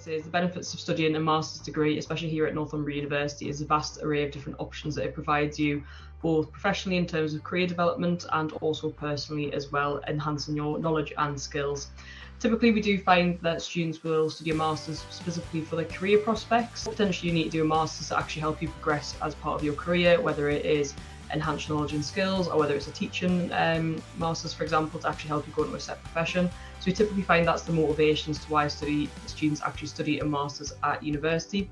I'd say is the benefits of studying a master's degree, especially here at Northumbria University, is a vast array of different options that it provides you, both professionally in terms of career development and also personally as well, enhancing your knowledge and skills. Typically, we do find that students will study a master's specifically for their career prospects. Potentially, you need to do a master's to actually help you progress as part of your career, whether it is enhanced knowledge and skills, or whether it's a teaching master's, for example, to actually help you go into a set profession. So we typically find that's the motivation as to why students actually study a master's at university.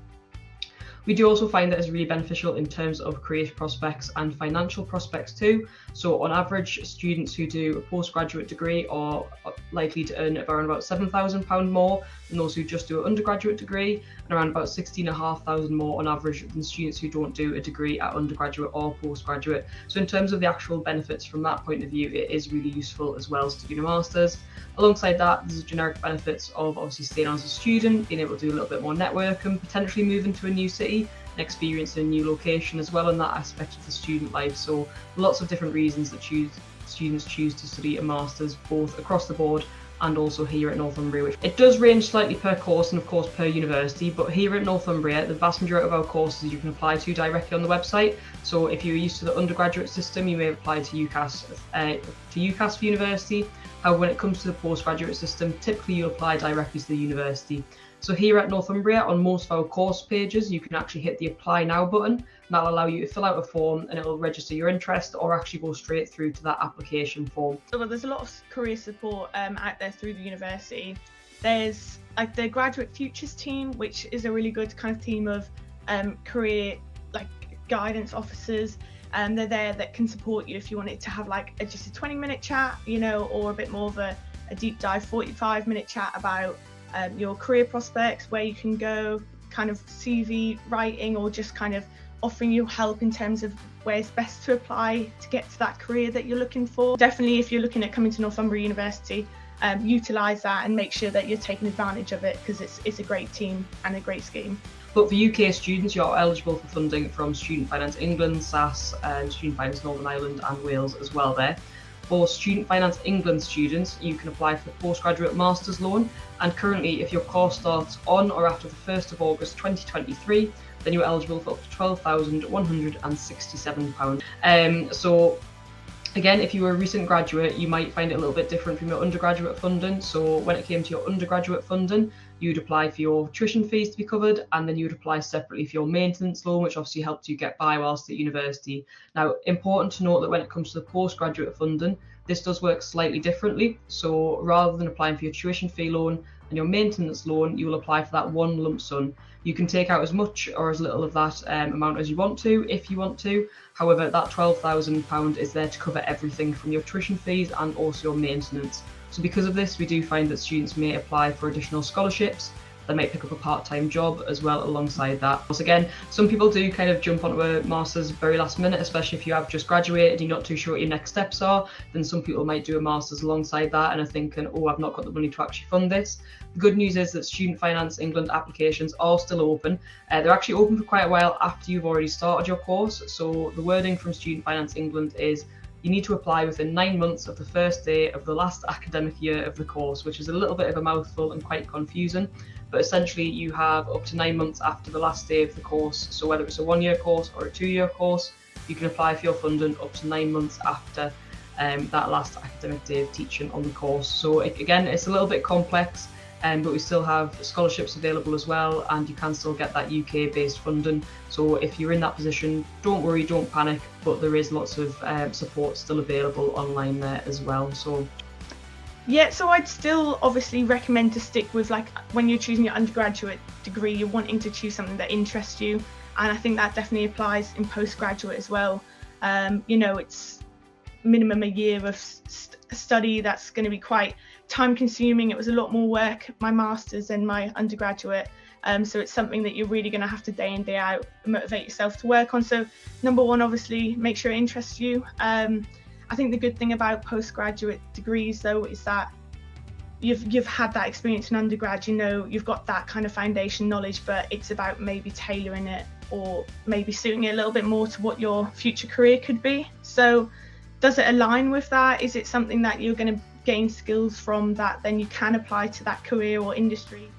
We do also find that it's really beneficial in terms of career prospects and financial prospects too. So on average, students who do a postgraduate degree are likely to earn around about £7,000 more than those who just do an undergraduate degree, and around about £16,500 more on average than students who don't do a degree at undergraduate or postgraduate. So in terms of the actual benefits from that point of view, it is really useful as well studying a master's. Alongside that, there's generic benefits of obviously staying on as a student, being able to do a little bit more networking, potentially moving to a new city and experiencing a new location as well in that aspect of the student life. So lots of different reasons that students choose to study a master's, both across the board and also here at Northumbria, which it does range slightly per course and of course per university, but here at Northumbria the vast majority of our courses you can apply to directly on the website. So if you're used to the undergraduate system, you may apply to UCAS for university. However, when it comes to the postgraduate system, typically you apply directly to the university. So here at Northumbria, on most of our course pages, you can actually hit the Apply Now button, and that'll allow you to fill out a form and it'll register your interest or actually go straight through to that application form. Well, there's a lot of career support out there through the university. There's like the Graduate Futures team, which is a really good kind of team of career guidance officers. They're there that can support you if you wanted to have just a 20-minute chat, or a bit more of a deep dive 45-minute chat about your career prospects, where you can go, kind of CV writing, or just kind of offering you help in terms of where it's best to apply to get to that career that you're looking for. Definitely, if you're looking at coming to Northumbria University, utilise that and make sure that you're taking advantage of it, because it's a great team and a great scheme. But for UK students, you're eligible for funding from Student Finance England, SAS, and Student Finance Northern Ireland and Wales as well there. For Student Finance England students, you can apply for the postgraduate master's loan, and currently if your course starts on or after the 1st of August 2023, then you're eligible for up to £12,167. So again, if you were a recent graduate, you might find it a little bit different from your undergraduate funding. So when it came to your undergraduate funding, you'd apply for your tuition fees to be covered, and then you'd apply separately for your maintenance loan, which obviously helped you get by whilst at university. Now, important to note that when it comes to the postgraduate funding, this does work slightly differently. So rather than applying for your tuition fee loan and your maintenance loan, you will apply for that one lump sum. You can take out as much or as little of that amount as you want to, if you want to. However, that £12,000 is there to cover everything from your tuition fees and also your maintenance. So because of this, we do find that students may apply for additional scholarships. They might pick up a part-time job as well alongside that. Once again, some people do kind of jump onto a master's very last minute, especially if you have just graduated and you're not too sure what your next steps are. Then some people might do a master's alongside that and are thinking, oh, I've not got the money to actually fund this. The good news is that Student Finance England applications are still open. They're actually open for quite a while after you've already started your course. So the wording from Student Finance England is you need to apply within 9 months of the first day of the last academic year of the course, which is a little bit of a mouthful and quite confusing. But essentially you have up to 9 months after the last day of the course. So whether it's a 1-year course or a 2-year course, you can apply for your funding up to 9 months after that last academic day of teaching on the course. So again, it's a little bit complex, but we still have scholarships available as well, and you can still get that UK based funding. So if you're in that position, don't worry, don't panic, but there is lots of support still available online there as well. So I'd still obviously recommend to stick with, when you're choosing your undergraduate degree, you're wanting to choose something that interests you, and I think that definitely applies in postgraduate as well. It's minimum a year of study. That's going to be quite time consuming. It was a lot more work, my master's than my undergraduate, so it's something that you're really going to have to day in day out motivate yourself to work on. So number one, obviously make sure it interests you. I think the good thing about postgraduate degrees though is that you've had that experience in undergrad, you've got that kind of foundation knowledge, but it's about maybe tailoring it or maybe suiting it a little bit more to what your future career could be. So does it align with that? Is it something that you're going to gain skills from that then you can apply to that career or industry?